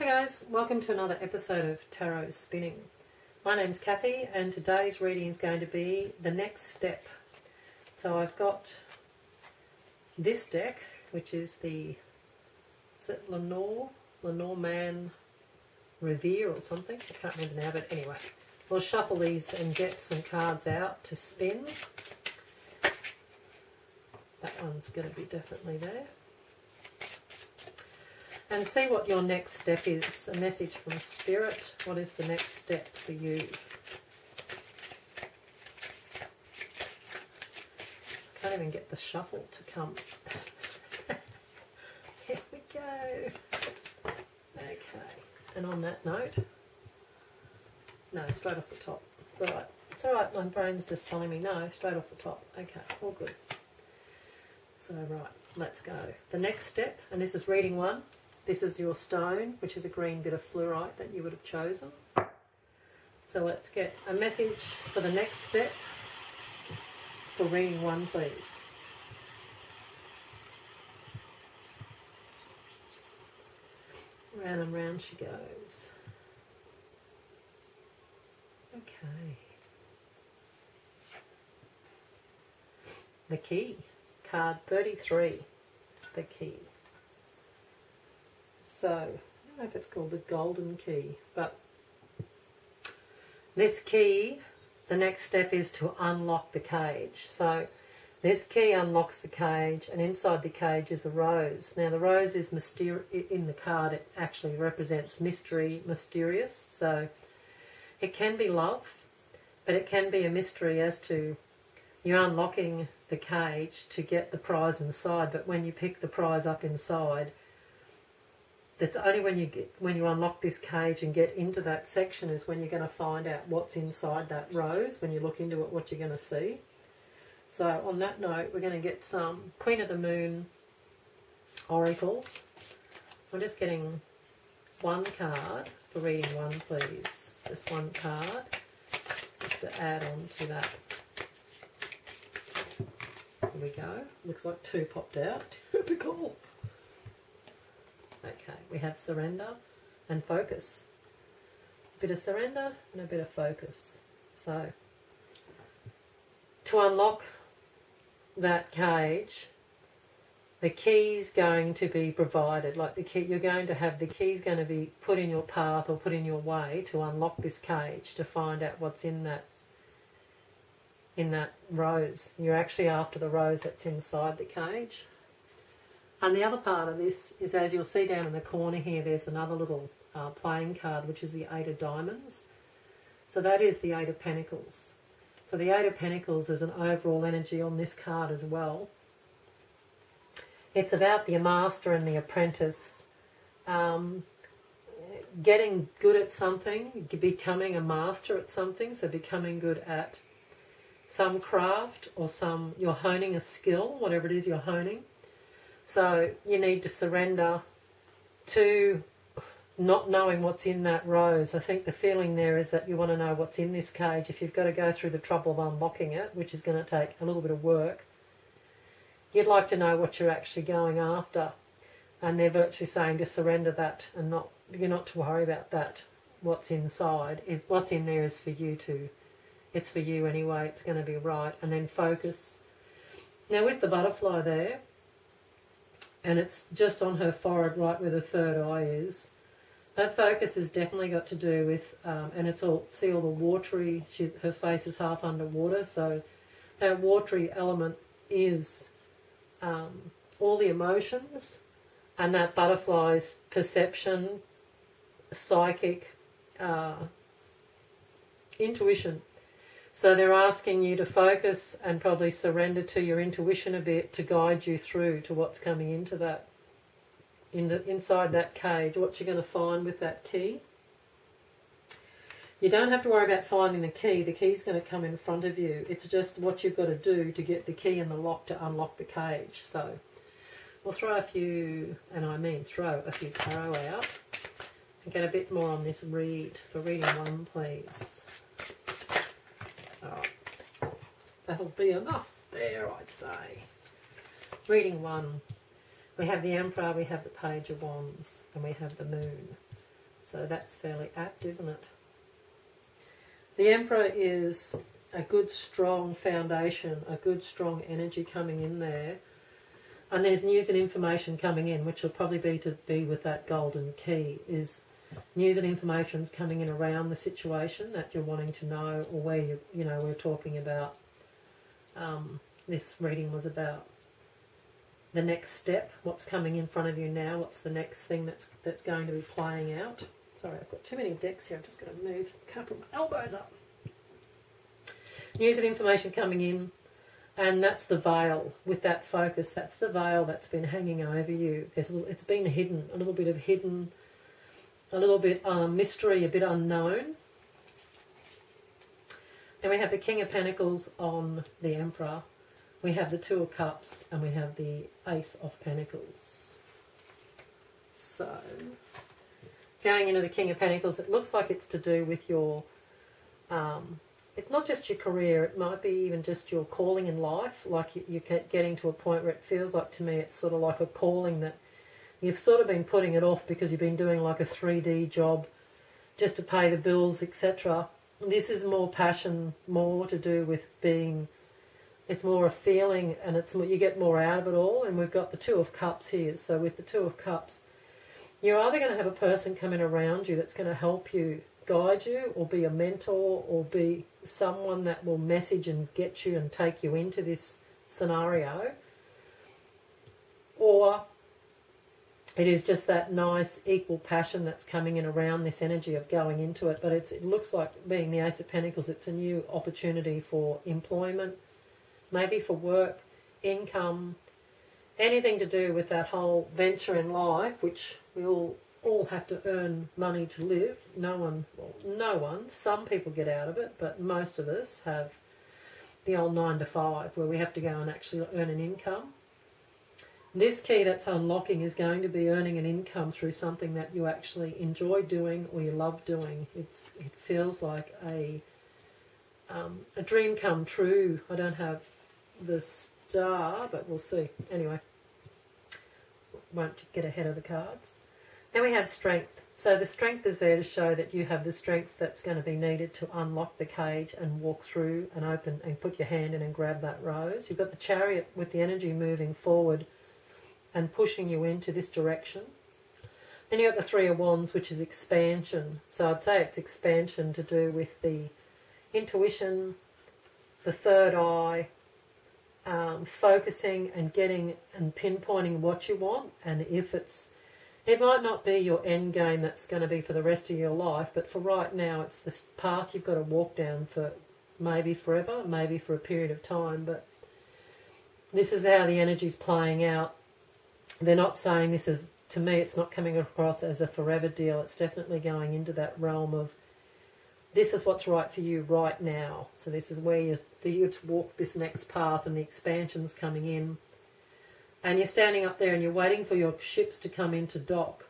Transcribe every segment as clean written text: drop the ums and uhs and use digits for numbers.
Hi guys, welcome to another episode of Tarot Spinning. My name's Kathy and today's reading is going to be the next step. So I've got this deck, which is the, is it Lenormand Revere or something? I can't remember now, but anyway. We'll shuffle these and get some cards out to spin. That one's going to be definitely there. And see what your next step is. A message from Spirit. What is the next step for you? Can't even get the shuffle to come. Here we go. Okay. And on that note, no, straight off the top. It's alright. It's alright, my brain's just telling me no, straight off the top. Okay, all good. So right, let's go. The next step, and this is reading one. This is your stone, which is a green bit of fluorite that you would have chosen. So let's get a message for the next step for reading one, please. Round and round she goes. Okay. The key. Card 33. The key. So, I don't know if it's called the golden key, but this key, the next step is to unlock the cage. So this key unlocks the cage, and inside the cage is a rose. Now the rose is in the card, it actually represents mystery, mysterious. So it can be love, but it can be a mystery as to you're unlocking the cage to get the prize inside, but when you pick the prize up inside, that's only when you unlock this cage and get into that section is when you're going to find out what's inside that rose. When you look into it, what you're going to see. So on that note, we're going to get some Queen of the Moon Oracle. I'm just getting one card for reading one, please. Just one card, just to add on to that. Here we go. Looks like two popped out. Typical. Okay, we have surrender and focus. A bit of surrender and a bit of focus. So, to unlock that cage, the key's going to be provided. Like the key, you're going to have the key's going to be put in your path or put in your way to unlock this cage, to find out what's in that rose. You're actually after the rose that's inside the cage. And the other part of this is, as you'll see down in the corner here, there's another little playing card, which is the Eight of Diamonds. So that is the Eight of Pentacles. So the Eight of Pentacles is an overall energy on this card as well. It's about the master and the apprentice getting good at something, becoming a master at something, so becoming good at some craft or you're honing a skill, whatever it is you're honing. So you need to surrender to not knowing what's in that rose. I think the feeling there is that you want to know what's in this cage. If you've got to go through the trouble of unlocking it, which is going to take a little bit of work, you'd like to know what you're actually going after. And they're virtually saying to surrender that and you're not to worry about that. What's inside, what's in there is for you to, it's for you anyway, it's going to be right. And then focus. Now with the butterfly there, and it's just on her forehead right where the third eye is. That focus has definitely got to do with, and it's all, see all the watery, her face is half underwater, so that watery element is all the emotions, and that butterfly's perception, psychic, intuition. So they're asking you to focus and probably surrender to your intuition a bit to guide you through to what's coming into that, inside that cage, what you're going to find with that key. You don't have to worry about finding the key. The key's going to come in front of you. It's just what you've got to do to get the key in the lock to unlock the cage. So we'll throw a few, and I mean throw a few tarot out and get a bit more on this read for reading one, please. Alright, that'll be enough there, I'd say. Reading one. We have the Emperor, we have the Page of Wands, and we have the Moon. So that's fairly apt, isn't it? The Emperor is a good strong foundation, a good strong energy coming in there. And there's news and information coming in, which will probably be with that golden key, is news and information's coming in around the situation that you're wanting to know, or where we're talking about, this reading was about the next step, what's coming in front of you now, what's the next thing that's going to be playing out. Sorry, I've got too many decks here, I'm just going to move a couple of my elbows up. News and information coming in, and that's the veil. With that focus, that's the veil that's been hanging over you. It's been hidden, a little bit of hidden, a little bit mystery, a bit unknown. Then we have the King of Pentacles on the Emperor. We have the Two of Cups, and we have the Ace of Pentacles. So, going into the King of Pentacles, it looks like it's to do with your, it's not just your career, it might be even just your calling in life. Like you're getting to a point where it feels like, to me, it's sort of like a calling that you've sort of been putting it off because you've been doing like a 3D job just to pay the bills, etc. This is more passion, more to do with being, it's more a feeling, and it's more, you get more out of it all. And we've got the Two of Cups here. So with the Two of Cups, you're either going to have a person come in around you that's going to help you, guide you, or be a mentor, or be someone that will message and get you and take you into this scenario. Or it is just that nice equal passion that's coming in around this energy of going into it. But it looks like, being the Ace of Pentacles, it's a new opportunity for employment, maybe for work, income, anything to do with that whole venture in life, which we all have to earn money to live. No one, some people get out of it, but most of us have the old 9 to 5 where we have to go and actually earn an income. This key that's unlocking is going to be earning an income through something that you actually enjoy doing or you love doing. It feels like a dream come true. I don't have the star, but we'll see. Anyway, won't get ahead of the cards. Then we have strength. So the strength is there to show that you have the strength that's going to be needed to unlock the cage and walk through and open and put your hand in and grab that rose. You've got the Chariot with the energy moving forward and pushing you into this direction. Then you've got the Three of Wands, which is expansion. So I'd say it's expansion to do with the intuition, the third eye, focusing and getting and pinpointing what you want. And if it might not be your end game that's going to be for the rest of your life, but for right now, it's this path you've got to walk down for maybe forever, maybe for a period of time. But this is how the energy's playing out. They're not saying this is, to me, it's not coming across as a forever deal. It's definitely going into that realm of, this is what's right for you right now. So this is where you're to walk this next path, and the expansion's coming in. And you're standing up there and you're waiting for your ships to come into dock.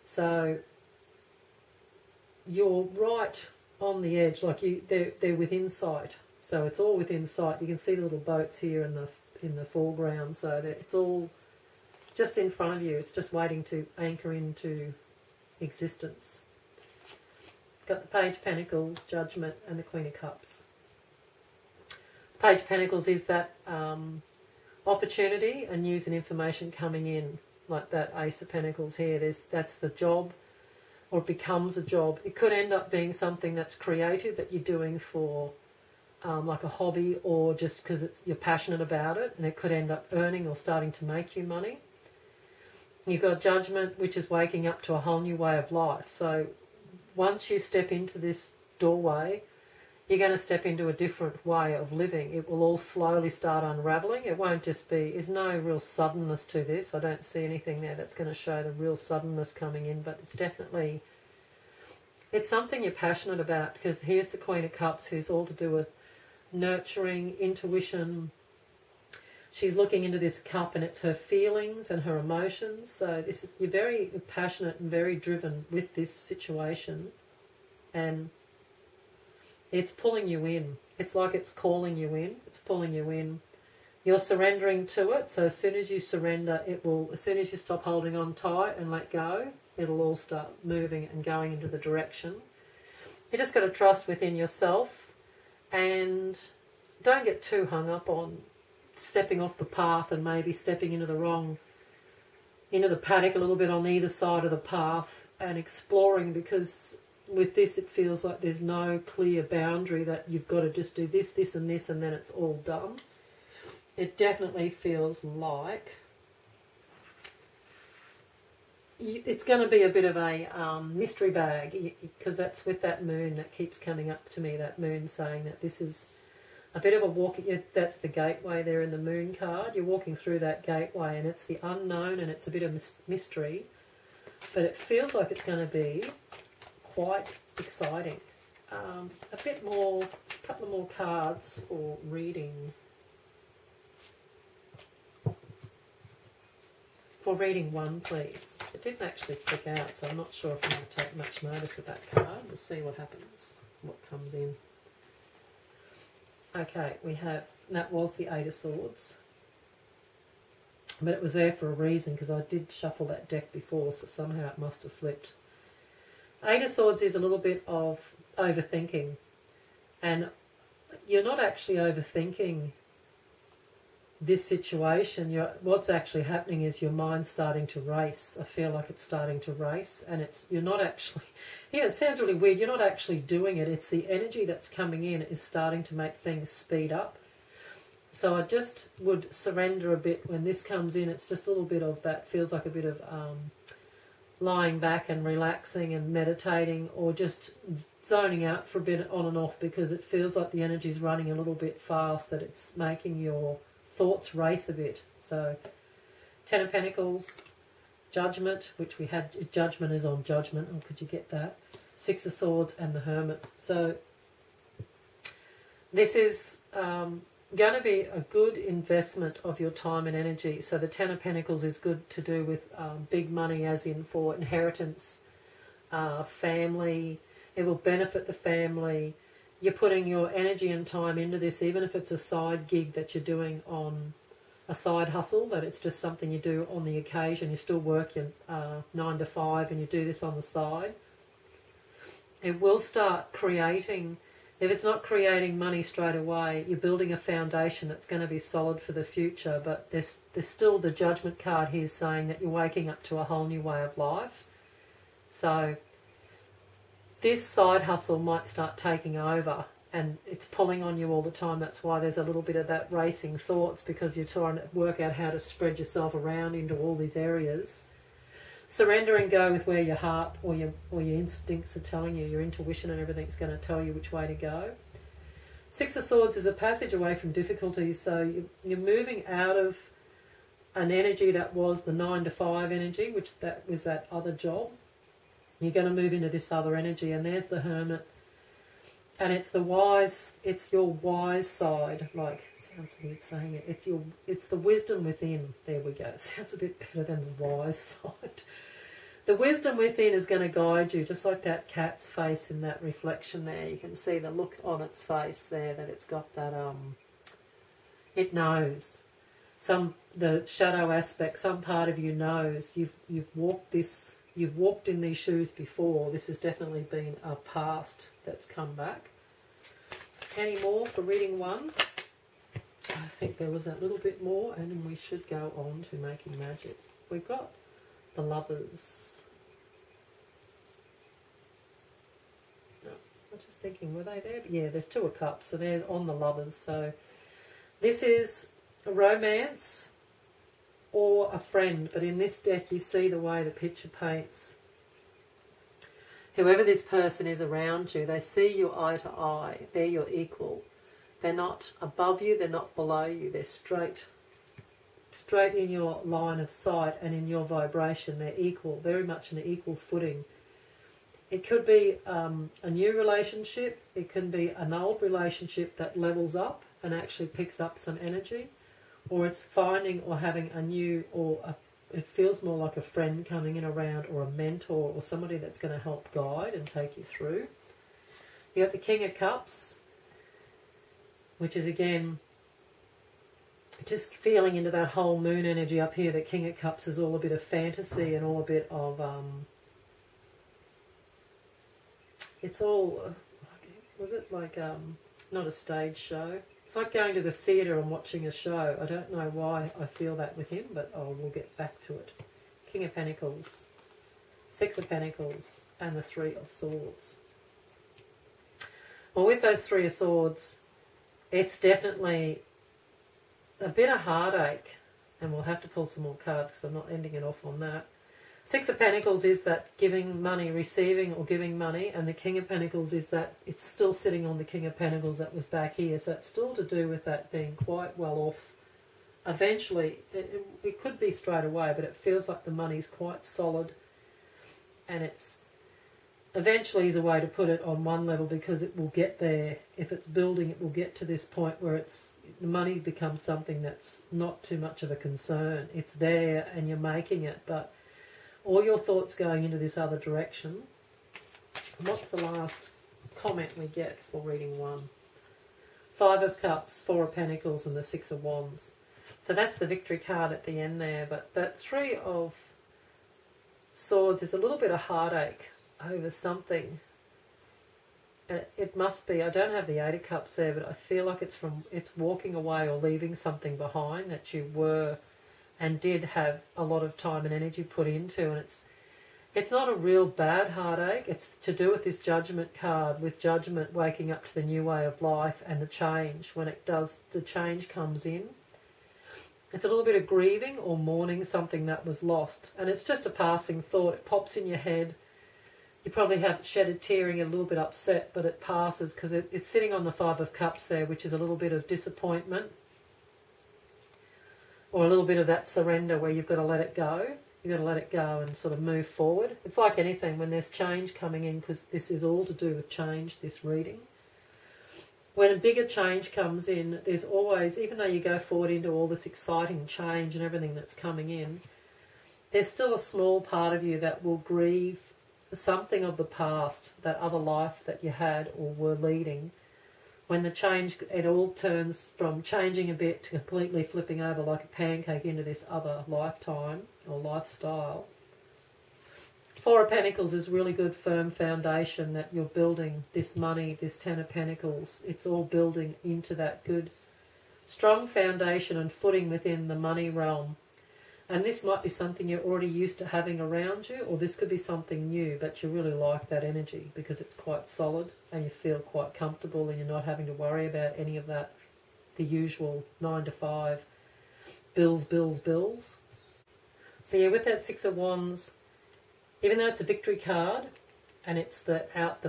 So you're right on the edge, like they're within sight. So it's all within sight. You can see the little boats here in the foreground. So it's all just in front of you. It's just waiting to anchor into existence. Got the Page of Pentacles, Judgment, and the Queen of Cups. Page of Pentacles is that opportunity and news and information coming in, like that Ace of Pentacles here. That's the job, or it becomes a job. It could end up being something that's creative that you're doing for like a hobby, or just because you're passionate about it, and it could end up earning or starting to make you money. You've got Judgment, which is waking up to a whole new way of life. So once you step into this doorway, you're going to step into a different way of living. It will all slowly start unraveling. It won't just be, there's no real suddenness to this. I don't see anything there that's going to show the real suddenness coming in, but it's definitely, it's something you're passionate about, because here's the Queen of Cups, who's all to do with nurturing, intuition. She's looking into this cup, and it's her feelings and her emotions. So this is, you're very passionate and very driven with this situation, and it's pulling you in. It's like it's calling you in. It's pulling you in. You're surrendering to it. So as soon as you surrender, it will, as soon as you stop holding on tight and let go, it'll all start moving and going into the direction. You just got to trust within yourself and don't get too hung up on stepping off the path and maybe stepping into the paddock a little bit on either side of the path and exploring, because with this it feels like there's no clear boundary that you've got to just do this, this and this and then it's all done. It definitely feels like it's going to be a bit of a mystery bag, because that's with that moon that keeps coming up to me, that moon saying that this is a bit of a walk. That's the gateway there in the moon card. You're walking through that gateway and it's the unknown and it's a bit of mystery, but it feels like it's going to be quite exciting. A bit more, a couple of more cards for reading. For reading one, please. It didn't actually flick out, so I'm not sure if I'm going to take much notice of that card. We'll see what happens, what comes in. Okay, we have, that was the Eight of Swords. But it was there for a reason, because I did shuffle that deck before, so somehow it must have flipped. Eight of Swords is a little bit of overthinking. And you're not actually overthinking this situation. What's actually happening is your mind's starting to race. I feel like it's starting to race, and you're not actually, yeah, it sounds really weird, you're not actually doing it. It's the energy that's coming in is starting to make things speed up. So I just would surrender a bit when this comes in. It's just a little bit of that, feels like a bit of lying back and relaxing and meditating, or just zoning out for a bit on and off, because it feels like the energy's running a little bit fast, that it's making your thoughts race a bit. So Ten of Pentacles, Judgment, which we had, Judgment is on Judgment, or could you get that? Six of Swords and the Hermit. So this is going to be a good investment of your time and energy. So the Ten of Pentacles is good to do with big money, as in for inheritance, family. It will benefit the family. You're putting your energy and time into this, even if it's a side gig that you're doing on a side hustle, that it's just something you do on the occasion. You still work your 9 to 5 and you do this on the side. It will start creating, if it's not creating money straight away, you're building a foundation that's going to be solid for the future. But there's still the Judgment card here saying that you're waking up to a whole new way of life. So this side hustle might start taking over, and it's pulling on you all the time. That's why there's a little bit of that racing thoughts, because you're trying to work out how to spread yourself around into all these areas. Surrender and go with where your heart or your instincts are telling you. Your intuition and everything's going to tell you which way to go. Six of Swords is a passage away from difficulties, so you're moving out of an energy that was the 9 to 5 energy, which that was that other job. You're going to move into this other energy, and there's the Hermit, and it's the wise. It's your wise side. Like, it sounds weird saying it. It's the wisdom within. There we go. It sounds a bit better than the wise side. The wisdom within is going to guide you, just like that cat's face in that reflection there. You can see the look on its face there, that it's got that it knows. The shadow aspect, some part of you knows. You've walked this. You've walked in these shoes before. This has definitely been a past that's come back. Any more for reading one? I think there was a little bit more, and then we should go on to Making Magic. We've got the Lovers. No, I'm just thinking, were they there? Yeah, there's Two of Cups, so there's on the Lovers. So this is a romance or a friend, but in this deck you see the way the picture paints. Whoever this person is around you, they see you eye to eye. They're your equal. They're not above you, they're not below you. They're straight in your line of sight and in your vibration. They're equal, very much an equal footing. It could be a new relationship. It can be an old relationship that levels up and actually picks up some energy. Or it's finding or having a new, it feels more like a friend coming in around, or a mentor, or somebody that's going to help guide and take you through. You got the King of Cups, which is again just feeling into that whole moon energy up here. The King of Cups is all a bit of fantasy and all a bit of it's all, was it like, not a stage show? It's like going to the theatre and watching a show. I don't know why I feel that with him, but we'll get back to it. King of Pentacles, Six of Pentacles, and the Three of Swords. Well, with those Three of Swords, it's definitely a bit of heartache, and we'll have to pull some more cards because I'm not ending it off on that. Six of Pentacles is that giving money, receiving or giving money, and the King of Pentacles is that it's still sitting on the King of Pentacles that was back here, so it's still to do with that being quite well off. Eventually, it could be straight away, but it feels like the money's quite solid, and it's eventually is a way to put it on one level because it will get there. If it's building, it will get to this point where the money becomes something that's not too much of a concern. It's there and you're making it, but all your thoughts going into this other direction. And what's the last comment we get for reading one? Five of Cups, Four of Pentacles, and the Six of Wands. So that's the victory card at the end there. But that Three of Swords is a little bit of heartache over something. It must be, I don't have the Eight of Cups there, but I feel like it's walking away or leaving something behind that you were and did have a lot of time and energy put into, and it's not a real bad heartache. It's to do with this Judgment card, with Judgment waking up to the new way of life and the change. When it does, the change comes in. It's a little bit of grieving or mourning something that was lost, and it's just a passing thought. It pops in your head. You probably have shed a tear and get a little bit upset, but it passes because it's sitting on the Five of Cups there, which is a little bit of disappointment, or a little bit of that surrender where you've got to let it go. You've got to let it go and sort of move forward. It's like anything when there's change coming in, because this is all to do with change, this reading. When a bigger change comes in, there's always, even though you go forward into all this exciting change and everything that's coming in, there's still a small part of you that will grieve something of the past, that other life that you had or were leading. When the change, it all turns from changing a bit to completely flipping over like a pancake into this other lifetime or lifestyle. Four of Pentacles is really good, firm foundation that you're building. This money, this Ten of Pentacles, it's all building into that good, strong foundation and footing within the money realm. And this might be something you're already used to having around you, or this could be something new, but you really like that energy because it's quite solid and you feel quite comfortable and you're not having to worry about any of that, the usual 9 to 5, bills, bills, bills. So yeah, with that Six of Wands, even though it's a victory card and it's the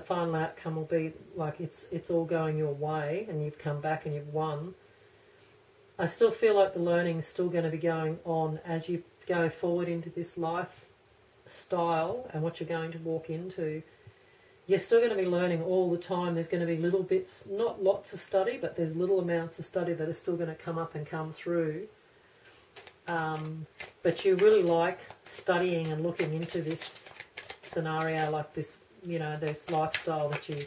final outcome will be like it's all going your way and you've come back and you've won, I still feel like the learning is still going to be going on as you go forward into this lifestyle and what you're going to walk into. You're still going to be learning all the time. There's going to be little bits, not lots of study, but there's little amounts of study that are still going to come up and come through. But you really like studying and looking into this scenario, like this, you know, this lifestyle that you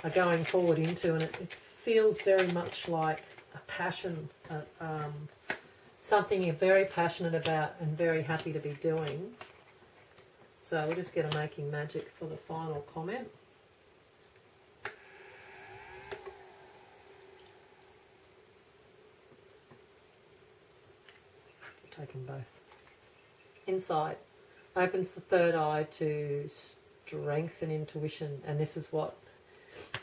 are going forward into, and it feels very much like a passion, something you're very passionate about and very happy to be doing. So we'll just get a Making Magic for the final comment. Take them both. Insight opens the third eye to strengthen intuition, and this is what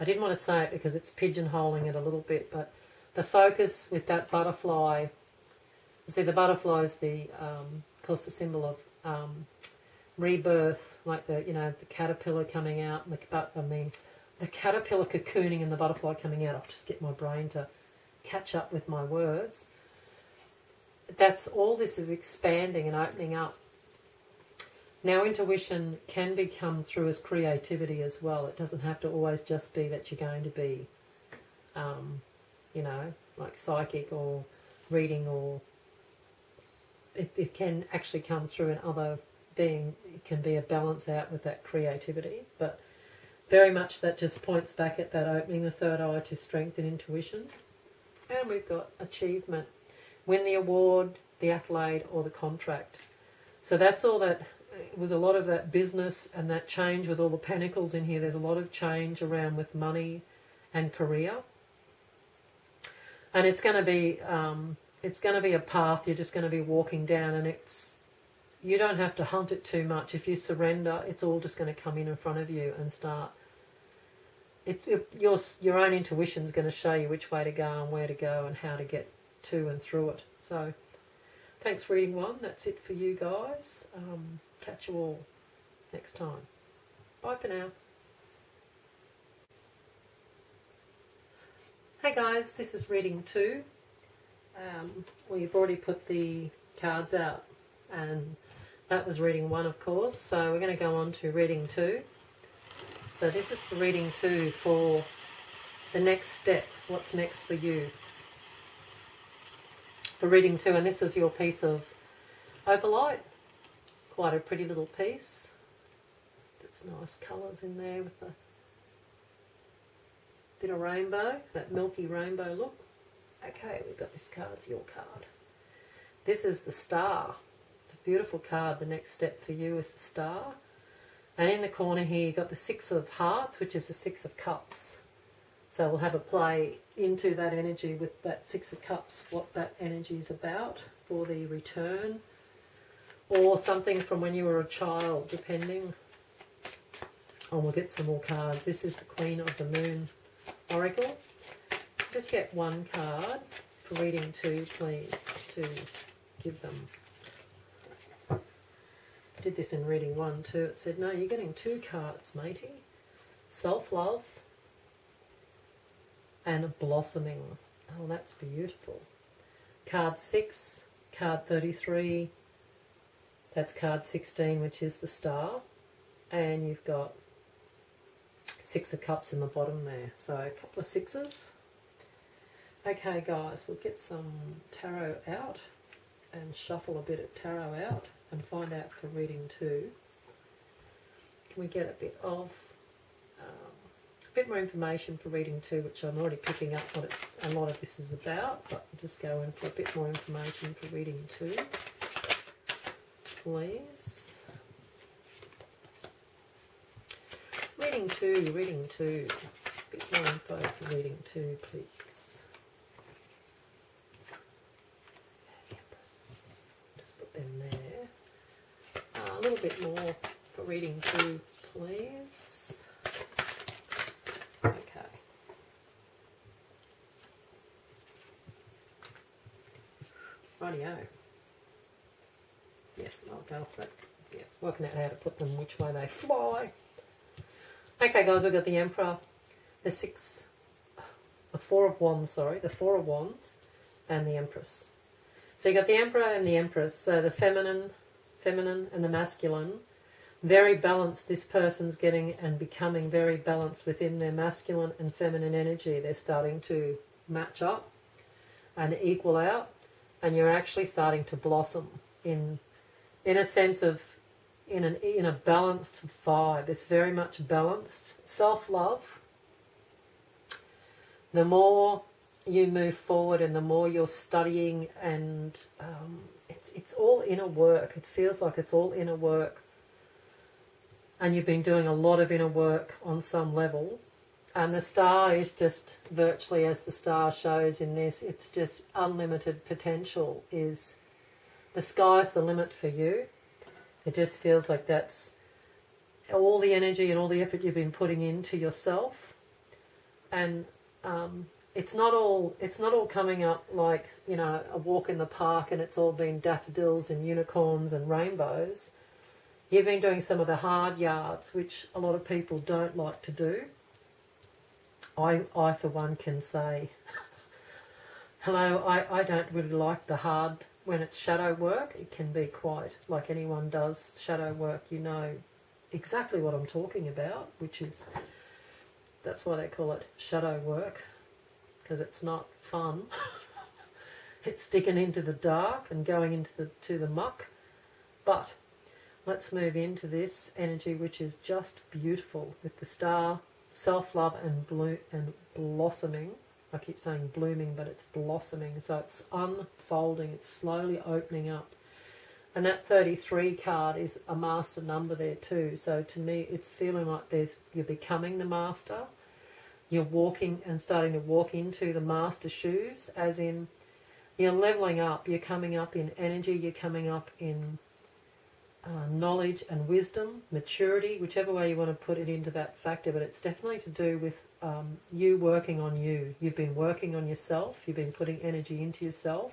I didn't want to say it because it's pigeonholing it a little bit, but the focus with that butterfly, see the butterfly is the of course the symbol of rebirth, like the, you know, the caterpillar coming out, and the caterpillar cocooning and the butterfly coming out. I'll just get my brain to catch up with my words. That's all this is expanding and opening up. Now intuition can become through as creativity as well. It doesn't have to always just be that you're going to be, you know, like psychic or reading, or it can actually come through in other being. It can be a balance out with that creativity, but very much that just points back at that opening the third eye to strengthen intuition. And we've got achievement. Win the award, the accolade, or the contract. So that's all that it was a lot of that business and that change with all the pentacles in here. There's a lot of change around with money and career. And it's going to be a path you're just going to be walking down, and you don't have to hunt it too much. If you surrender, it's all just going to come in front of you and start. Your own intuition is going to show you which way to go and where to go and how to get to and through it. So thanks for reading one. That's it for you guys. Catch you all next time. Bye for now. Hey guys, this is reading 2. We've already put the cards out, and that was reading 1, of course. So we're going to go on to reading 2. So this is for reading 2 for the next step. What's next for you? For reading 2, and this was your piece of Opalite. Quite a pretty little piece. There's nice colours in there with a bit of rainbow, that milky rainbow look. Okay, we've got this card, it's your card. This is the Star. It's a beautiful card. The next step for you is the Star. And in the corner here you've got the 6 of Hearts, which is the 6 of Cups. So we'll have a play into that energy with that 6 of Cups, what that energy is about for the return, or something from when you were a child, depending. Oh, we'll get some more cards. This is the Queen of the Moon Oracle. Just get one card for reading 2, please, to give them. Did this in reading 1 too. It said, no, you're getting 2 cards, matey. Self-love and blossoming. Oh, that's beautiful. Card 6, card 33. That's card 16, which is the Star. And you've got 6 of Cups in the bottom there. So a couple of 6s. Okay, guys, we'll get some tarot out and shuffle a bit of tarot out and find out for reading 2. Can we get a bit more information for reading 2, which I'm already picking up what a lot of this is about, but we'll just go in for a bit more information for reading 2, please. Reading 2, a bit more info for reading 2, please. Just put them there. A little bit more for reading 2, please. Okay. Rightio. Yes, I'll go for it. Yeah, working out how to put them which way they fly. Okay, guys, we've got the Emperor, the 4 of Wands, and the Empress. So you got the Emperor and the Empress. So the feminine and the masculine, very balanced. This person's getting and becoming very balanced within their masculine and feminine energy. They're starting to match up and equal out, and you're actually starting to blossom in a sense of in a balanced vibe. It's very much balanced. Self-love. The more you move forward and the more you're studying, and it's all inner work. It feels like it's all inner work, and you've been doing a lot of inner work on some level. And the Star is just virtually, as the Star shows in this, it's just unlimited potential. Is the sky's the limit for you. It just feels like that's all the energy and all the effort you've been putting into yourself, and it's not all coming up like, you know, a walk in the park and it's all been daffodils and unicorns and rainbows. You've been doing some of the hard yards, which a lot of people don't like to do. I for one can say, hello, I don't really like the hard. When it's shadow work, it can be quite, like anyone does shadow work, you know exactly what I'm talking about, which is, that's why they call it shadow work, because it's not fun. It's digging into the dark and going into the muck. But let's move into this energy, which is just beautiful, with the Star, self-love and blossoming. I keep saying blooming, but it's blossoming. So it's unfolding, it's slowly opening up. And that 33 card is a master number there too. So to me, it's feeling like you're becoming the master. You're walking and starting to walk into the master shoes, as in you're leveling up. You're coming up in energy. You're coming up in knowledge and wisdom, maturity, whichever way you want to put it into that factor. But it's definitely to do with you working on you. You've been working on yourself. You've been putting energy into yourself.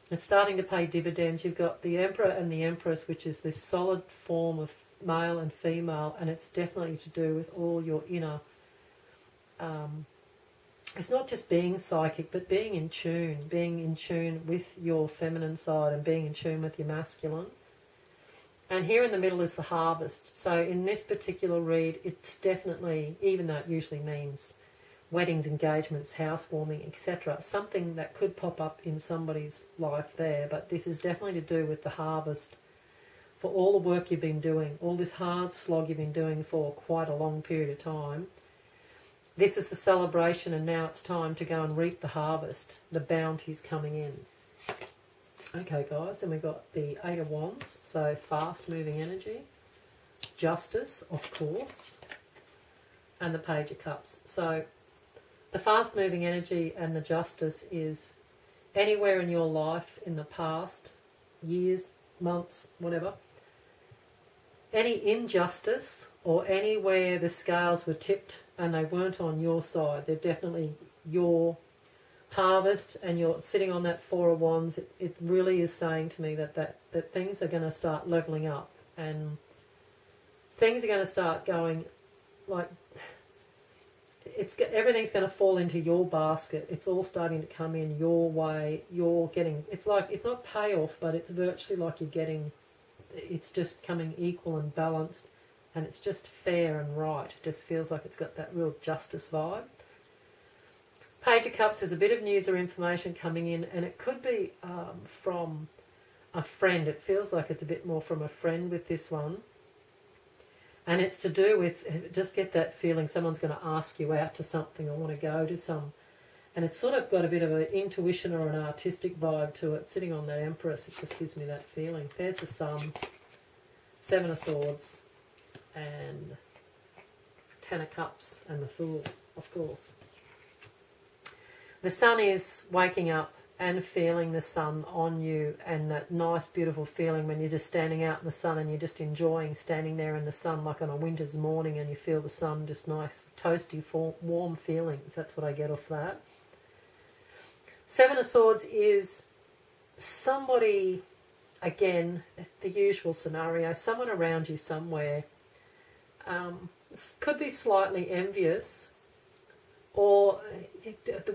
It's starting to pay dividends. You've got the Emperor and the Empress, which is this solid form of male and female, and it's definitely to do with all your inner... it's not just being psychic, but being in tune with your feminine side and being in tune with your masculine. And here in the middle is the harvest. So in this particular read, it's definitely, even though it usually means weddings, engagements, housewarming, etc., something that could pop up in somebody's life there, but this is definitely to do with the harvest for all the work you've been doing, all this hard slog you've been doing for quite a long period of time. This is the celebration, and now it's time to go and reap the harvest. The bounty's coming in. Okay, guys, then we've got the Eight of Wands, so fast-moving energy, Justice, of course, and the Page of Cups. So the fast-moving energy and the Justice is anywhere in your life in the past, years, months, whatever, any injustice or anywhere the scales were tipped and they weren't on your side. They're definitely your harvest, and you're sitting on that Four of Wands. It really is saying to me that things are going to start leveling up, and things are going to start going like... everything's going to fall into your basket. It's all starting to come in your way. You're getting... it's like, it's not payoff, but it's virtually like you're getting... it's just coming equal and balanced, and it's just fair and right. It just feels like it's got that real justice vibe. Page of Cups is a bit of news or information coming in, and it could be from a friend. It feels like it's a bit more from a friend with this one. And it's to do with, just get that feeling someone's going to ask you out to something or want to go to some. And it's sort of got a bit of an intuition or an artistic vibe to it. Sitting on that Empress, it just gives me that feeling. There's the Sun, Seven of Swords, and Ten of Cups, and the Fool, of course. The Sun is waking up and feeling the sun on you, and that nice beautiful feeling when you're just standing out in the sun and you're just enjoying standing there in the sun like on a winter's morning, and you feel the sun, just nice toasty warm feelings. That's what I get off that. Seven of Swords is somebody, again, the usual scenario, someone around you somewhere could be slightly envious. Or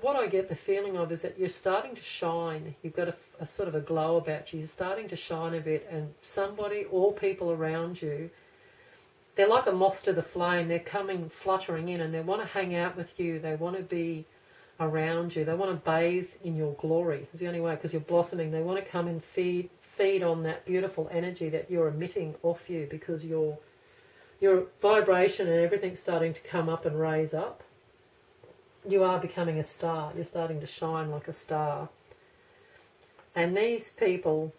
what I get the feeling of is that you're starting to shine. You've got a sort of a glow about you. You're starting to shine a bit, and somebody or people around you, they're like a moth to the flame. They're coming fluttering in, and they want to hang out with you. They want to be around you. They want to bathe in your glory. It's the only way, because you're blossoming. They want to come and feed on that beautiful energy that you're emitting off you, because your vibration and everything's starting to come up and raise up. You are becoming a star. You're starting to shine like a star. And these people,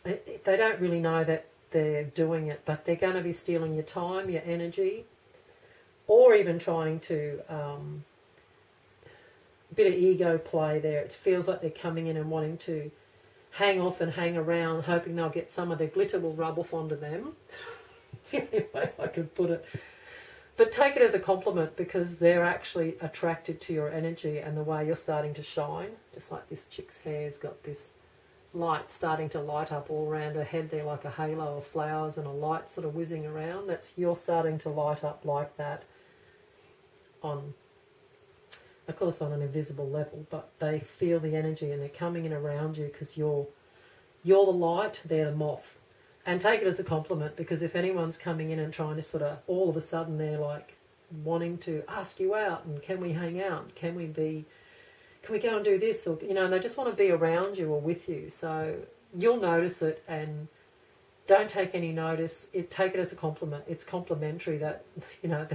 they don't really know that they're doing it, but they're going to be stealing your time, your energy, or even trying to, a bit of ego play there. It feels like they're coming in and wanting to hang off and hang around, hoping they'll get some of their glitter will rub off onto them. It's the only way I could put it. But take it as a compliment, because they're actually attracted to your energy and the way you're starting to shine. Just like this chick's hair's got this light starting to light up all around her head there, like a halo of flowers and a light sort of whizzing around. That's, you're starting to light up like that on, of course, on an invisible level, but they feel the energy and they're coming in around you because you're the light, they're the moth. And take it as a compliment, because if anyone's coming in and trying to sort of, all of a sudden they're like wanting to ask you out, and can we hang out? Can we go and do this? Or, you know, and they just want to be around you or with you. So you'll notice it, and don't take any notice. Take it as a compliment. It's complimentary that, you know,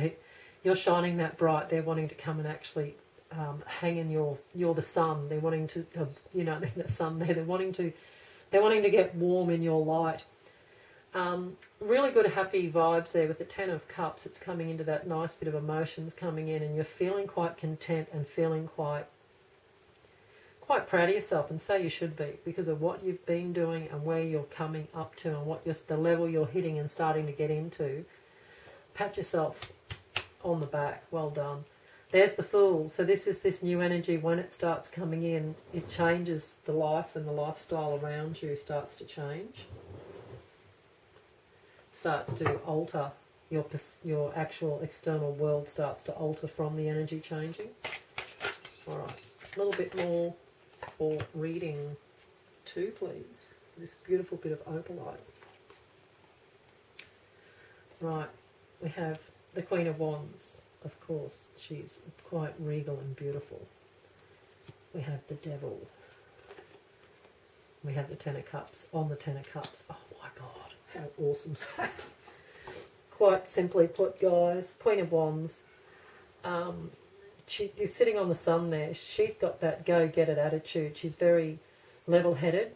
you're shining that bright. They're wanting to come and actually hang in you're the sun. They're wanting to, you know, the sun there. They're wanting to They're wanting to get warm in your light. Really good happy vibes there with the Ten of Cups. It's coming into that nice bit of emotions coming in, and you're feeling quite content and feeling quite proud of yourself, and so you should be, because of what you've been doing and where you're coming up to and what the level you're hitting and starting to get into. Pat yourself on the back. Well done. There's the Fool. So this is this new energy. When it starts coming in, it changes the life, and the lifestyle around you starts to change. Starts to alter. Your actual external world starts to alter from the energy changing. All right. A little bit more for reading 2, please. This beautiful bit of Opalite. Right. We have the Queen of Wands. Of course, she's quite regal and beautiful. We have the Devil. We have the Ten of Cups. On the Ten of Cups. Oh my God, how awesome is that? Quite simply put, guys, Queen of Wands. She's sitting on the sun there. She's got that go-get-it attitude. She's very level-headed.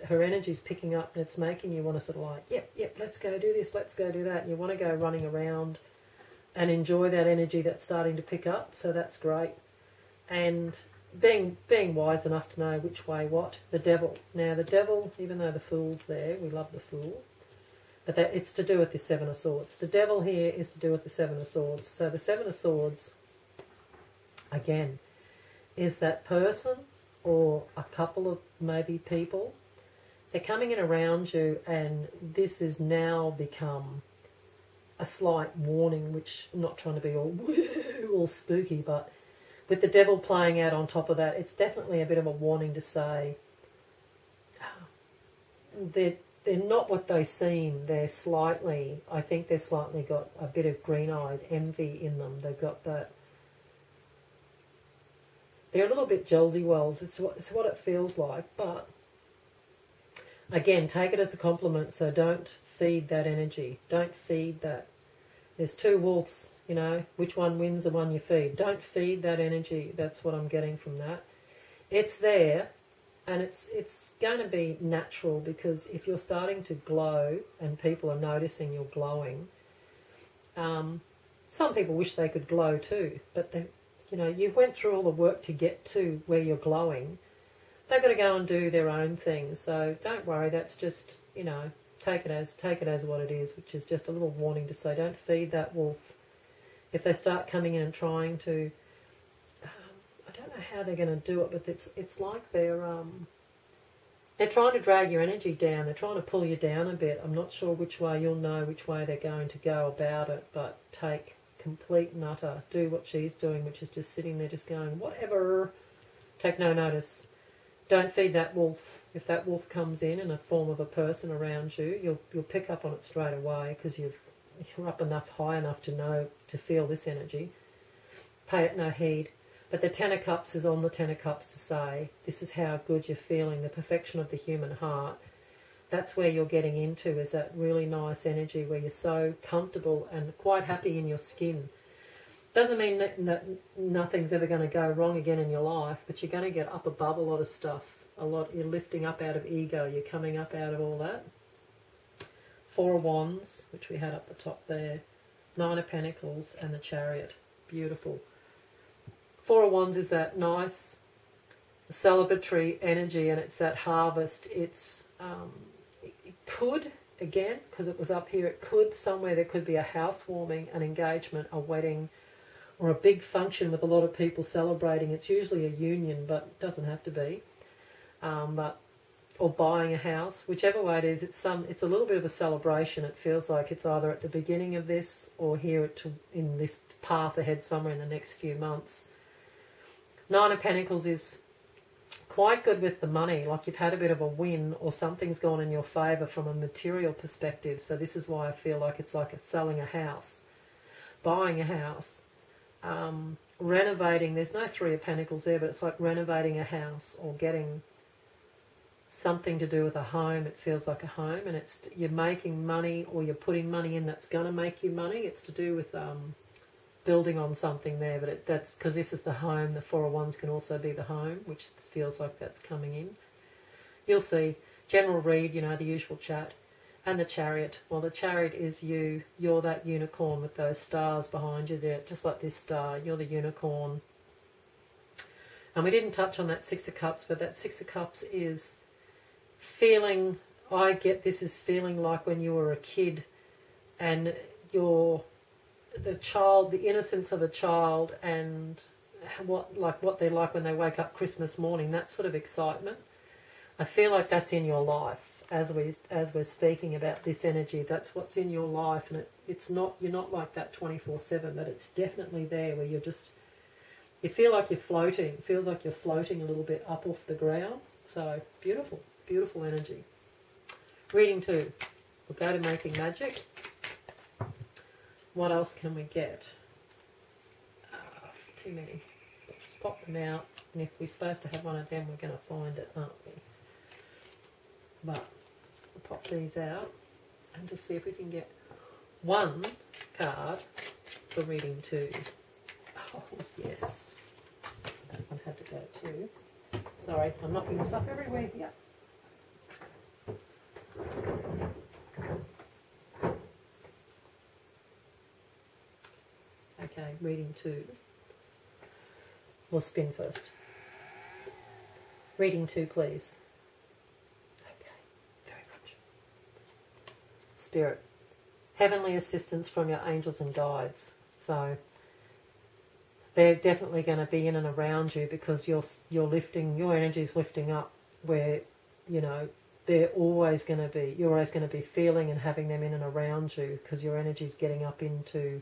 Her energy's picking up, and it's making you want to sort of like, yep, let's go do this, let's go do that. And you want to go running around and enjoy that energy that's starting to pick up. So that's great. And being wise enough to know which way what. The Devil. Now the Devil, even though the Fool's there, we love the Fool, but it's to do with the Seven of Swords. The Devil here is to do with the Seven of Swords. So the Seven of Swords, again, is that person or a couple of maybe people. They're coming in around you, and this has now become a slight warning, which I'm not trying to be all spooky, but with the Devil playing out on top of that, it's definitely a bit of a warning to say they're not what they seem. I think they're slightly got a bit of green-eyed envy in them. They've got that. They're a little bit Jelsey Wells. It's what it feels like. But again, take it as a compliment. So don't feed that energy. Don't feed that. There's 2 wolves, you know. Which one wins? The one you feed. Don't feed that energy. That's what I'm getting from that. It's there, and it's going to be natural, because if you're starting to glow and people are noticing you're glowing, some people wish they could glow too, but you went through all the work to get to where you're glowing. They've got to go and do their own thing. So don't worry. That's just, take it as what it is, which is just a little warning to say, don't feed that wolf. If they start coming in and trying to, I don't know how they're going to do it, but it's like they're trying to drag your energy down. They're trying to pull you down a bit. I'm not sure which way. You'll know which way they're going to go about it, but take complete and utter. Do what she's doing, which is just sitting there just going, whatever. Take no notice. Don't feed that wolf. If that wolf comes in a form of a person around you, you'll pick up on it straight away, because you're up high enough to feel this energy. Pay it no heed. But the Ten of Cups is on the Ten of Cups to say, this is how good you're feeling, the perfection of the human heart. That's where you're getting into, is that really nice energy where you're so comfortable and quite happy in your skin. Doesn't mean that nothing's ever going to go wrong again in your life, but you're going to get up above a lot of stuff. You're lifting up out of ego. You're coming up out of all that. 4 of Wands, which we had up the top there. 9 of Pentacles and the Chariot. Beautiful. 4 of Wands is that nice celebratory energy, and it's that harvest. It's it could, again, because it was up here, it could somewhere, there could be a housewarming, an engagement, a wedding, or a big function with a lot of people celebrating. It's usually a union, but it doesn't have to be. Or buying a house, whichever way it is, it's a little bit of a celebration. It feels like it's either at the beginning of this or here in this path ahead somewhere in the next few months. 9 of Pentacles is quite good with the money, like you've had a bit of a win or something's gone in your favour from a material perspective. So this is why I feel like it's selling a house, buying a house, renovating. There's no 3 of Pentacles there, but it's like renovating a house or getting something to do with a home. It feels like a home, and you're making money, or you're putting money in that's going to make you money. It's to do with building on something there, but that's because this is the home. The 4 of Wands can also be the home, which feels like that's coming in. You'll see. General read, you know, the usual chat. And the Chariot. Well, the Chariot is you. You're that unicorn with those stars behind you there, just like this star. You're the unicorn. And we didn't touch on that Six of Cups, but that Six of Cups is feeling, I get this is feeling like when you were a kid and you're the child, the innocence of a child, and what they're like when they wake up Christmas morning, that sort of excitement. I feel like that's in your life as we're speaking about this energy. That's what's in your life, and it's not, you're not like that 24/7, but it's definitely there where you're just, you feel like you're floating. It feels like you're floating a little bit up off the ground. So beautiful, beautiful energy. Reading 2. We'll go to Making Magic. What else can we get? Too many. So just pop them out, and if we're supposed to have one of them, we're going to find it, aren't we? But we'll pop these out and just see if we can get one card for reading 2. Oh, yes. That one had to go too. Sorry, I'm knocking stuff everywhere here. Okay, reading 2. We'll spin first. Reading 2, please. Okay, very much. Spirit. Heavenly assistance from your angels and guides. So they're definitely going to be in and around you, because you're lifting, your energy's lifting up, where, you know, they're always going to be, you're always going to be feeling and having them in and around you, because your energy's getting up into,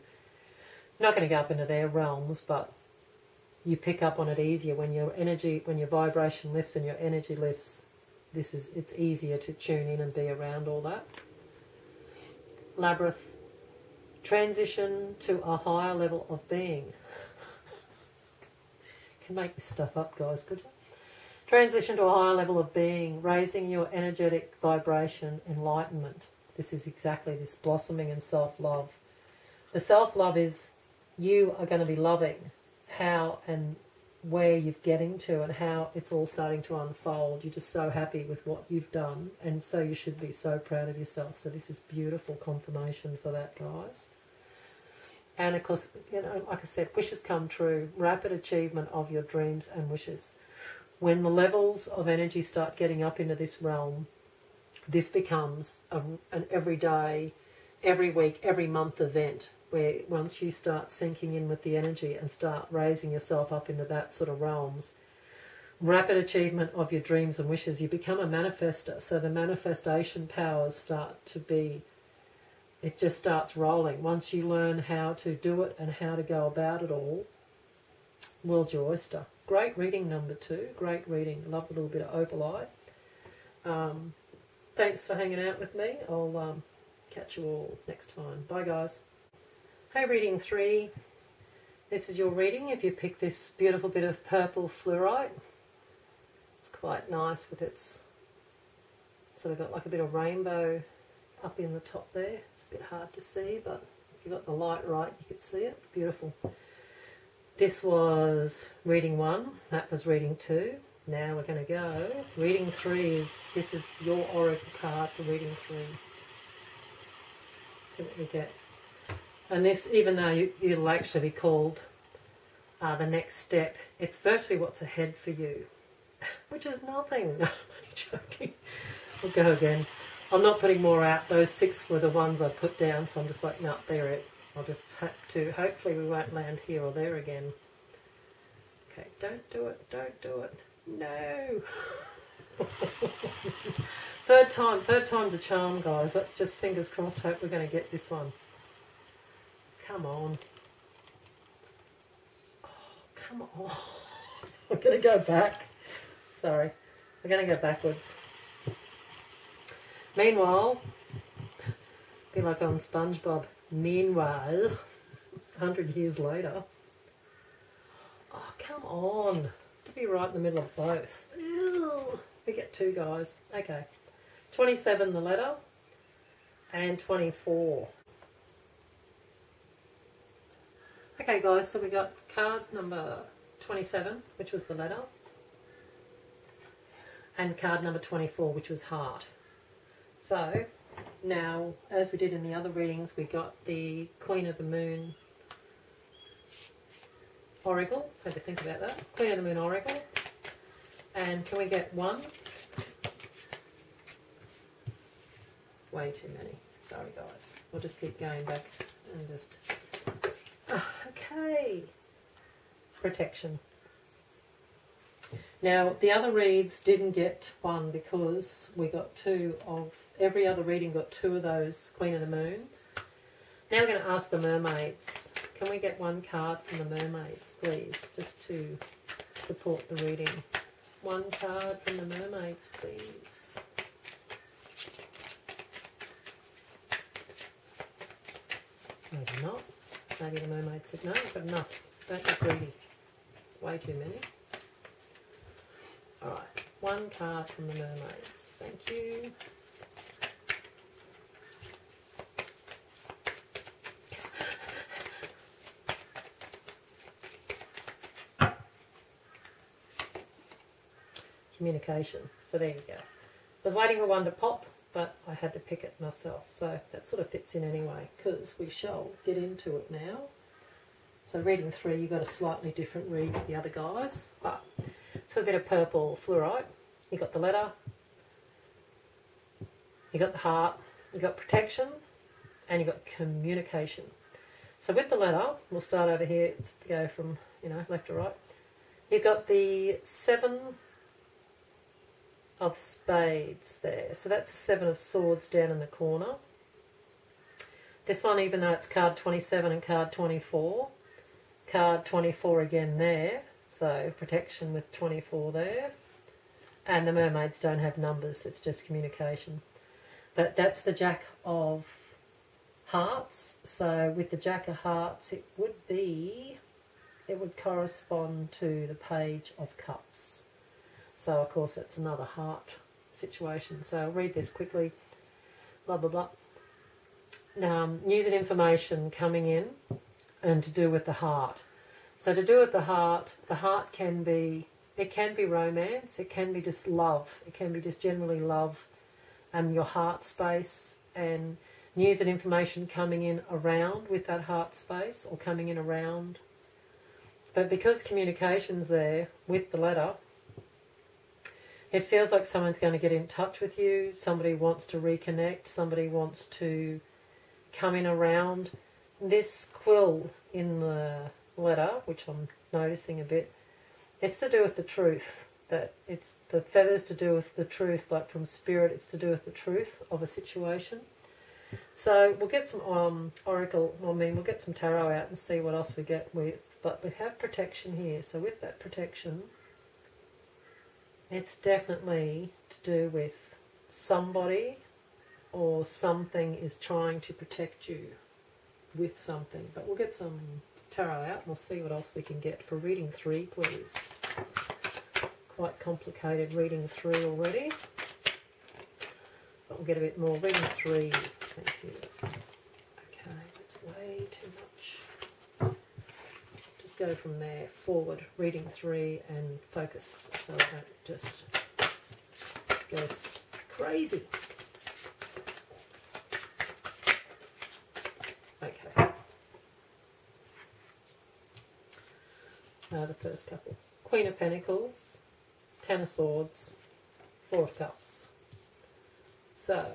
not going to go up into their realms, but you pick up on it easier when your energy, when your vibration lifts and your energy lifts. It's easier to tune in and be around all that. Labyrinth. Transition to a higher level of being. Can make this stuff up, guys, could you? Transition to a higher level of being, raising your energetic vibration, enlightenment. This is exactly this blossoming and self-love. The self-love is, you are going to be loving how and where you're getting to and how it's all starting to unfold. You're just so happy with what you've done, and so you should be so proud of yourself. So this is beautiful confirmation for that, guys. And of course, you know, like I said, wishes come true. Rapid achievement of your dreams and wishes. When the levels of energy start getting up into this realm, this becomes an everyday, every week, every month event, where once you start sinking in with the energy and start raising yourself up into that sort of realms, rapid achievement of your dreams and wishes, you become a manifester. So the manifestation powers start to be, it just starts rolling. Once you learn how to do it and how to go about it all, world's your oyster. Great reading, number 2. Great reading. Love a little bit of Opalite. Thanks for hanging out with me. I'll catch you all next time. Bye, guys. Hey, reading 3. This is your reading if you pick this beautiful bit of PurpleFluorite. It's quite nice with its sort of got like a bit of rainbow up in the top there. It's a bit hard to see, but if you got the light right, you could see it. Beautiful. This was reading 1. That was reading 2. Now we're going to go. Reading 3 this is your oracle card for reading 3. See what we get. And this, even though it'll actually be called the next step, it's virtually what's ahead for you, which is nothing. No, I'm only joking. We'll go again. I'm not putting more out. Those 6 were the ones I put down, so I'm just like, no, they're it. I'll just have to, hopefully we won't land here or there again. Okay, don't do it, don't do it. No. Third time's a charm, guys. Let's just fingers crossed, hope we're going to get this one. Come on. Oh, come on. I'm going to go back. Sorry. We're going to go backwards. Meanwhile, be like on SpongeBob. Meanwhile, 100 years later. Oh, come on. To be right in the middle of both. Ew. We get 2, guys. Okay. 27, the letter, and 24. Okay, guys, so we got card number 27, which was the letter, and card number 24, which was heart. So now, as we did in the other readings, we got the Queen of the Moon Oracle. Had to think about that. Queen of the Moon Oracle. And can we get one? Way too many. Sorry, guys. We'll just keep going back and just... okay. Protection. Now, the other reads didn't get one because we got two of... Every other reading got two of those Queen of the Moons. Now we're going to ask the mermaids. Can we get one card from the mermaids, please? Just to support the reading. One card from the mermaids, please. Maybe not. Maybe the mermaid said no, but enough. Don't get greedy. Way too many. Alright, one card from the mermaids. Thank you. Communication. So there you go. I was waiting for one to pop, but I had to pick it myself. So that sort of fits in anyway, because we shall get into it now. So reading 3, you got a slightly different read to the other guys. But so a bit of purple fluorite. You got the letter, you got the heart, you got protection, and you got communication. So with the letter, we'll start over here. It's to go from, you know, left to right. You've got the 7 of spades there. So that's the 7 of swords down in the corner. This one, even though it's card 27 and card 24, card 24 again there. So protection with 24 there. And the mermaids don't have numbers, it's just communication. But that's the Jack of Hearts. So with the Jack of Hearts, it would correspond to the Page of Cups. So of course that's another heart situation. So I'll read this quickly. Blah, blah, blah. News and information coming in and to do with the heart. So to do with the heart can be, it can be romance, it can be just love, it can be just generally love and your heart space, and news and information coming in around with that heart space or coming in around. But because communication's there with the letter, it feels like someone's going to get in touch with you, somebody wants to reconnect, somebody wants to come in around. This quill in the letter, which I'm noticing a bit, it's to do with the truth. That it's the feathers to do with the truth, like from spirit, it's to do with the truth of a situation. So we'll get some oracle, we'll get some tarot out and see what else we get with, but we have protection here. So with that protection, it's definitely to do with somebody or something is trying to protect you with something. But we'll get some tarot out and we'll see what else we can get for reading 3, please. Quite complicated reading 3 already. But we'll get a bit more. Reading 3. Thank you. Okay, that's way too much. Just go from there forward. Reading 3 and focus so I don't just go crazy. Okay. The first couple. Queen of Pentacles, 10 of Swords, 4 of Cups. So,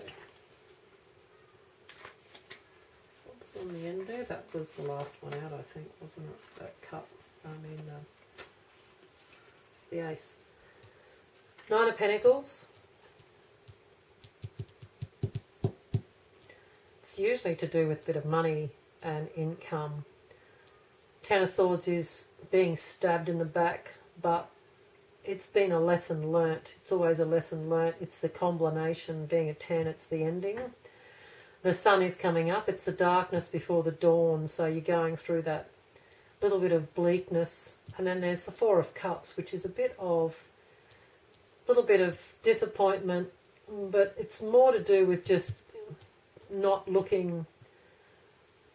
what was on the end there? That was the last one out, I think, wasn't it? That cup. The Ace. 9 of Pentacles. It's usually to do with a bit of money and income. 10 of Swords is being stabbed in the back, but it's been a lesson learnt. It's always a lesson learnt. It's the combination. Being a 10, it's the ending. The sun is coming up. It's the darkness before the dawn. So you're going through that little bit of bleakness. And then there's the 4 of Cups, which is a little bit of disappointment. But it's more to do with just not looking.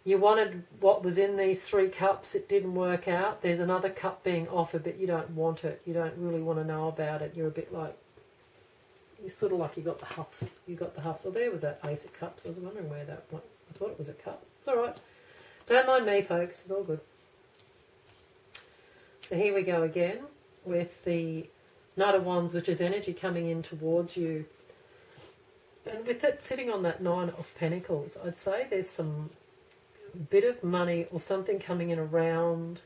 You wanted what was in these 3 cups, it didn't work out. There's another cup being offered, but you don't want it. You don't really want to know about it. You're a bit like, You sort of like you got the huffs. You got the huffs. Oh, there was that Ace of Cups. I was wondering where that went. I thought it was a cup. It's all right. Don't mind me, folks. It's all good. So here we go again with the Knight of Wands, which is energy coming in towards you. And with it sitting on that Nine of Pentacles, I'd say there's some bit of money or something coming in around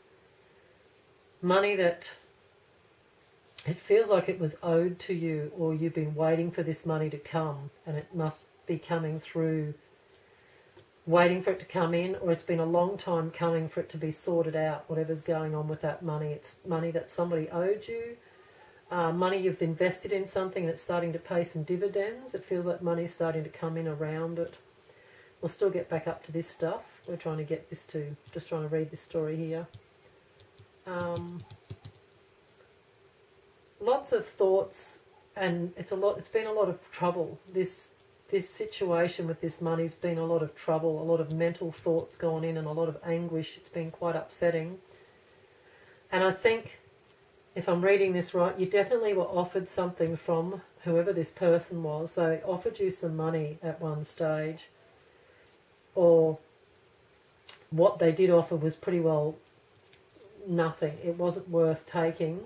money that it feels like it was owed to you, or you've been waiting for this money to come, and it must be coming through, waiting for it to come in, or it's been a long time coming for it to be sorted out, whatever's going on with that money. It's money that somebody owed you, money you've invested in something and it's starting to pay some dividends. It feels like money's starting to come in around it. We'll still get back up to this stuff. We're trying to get this to, just trying to read this story here. Lots of thoughts, and it's been a lot of trouble. This situation with this money's been a lot of trouble, a lot of mental thoughts going in and a lot of anguish. It's been quite upsetting. And I think, if I'm reading this right, you definitely were offered something from whoever this person was. They offered you some money at one stage, or what they did offer was pretty well nothing. It wasn't worth taking.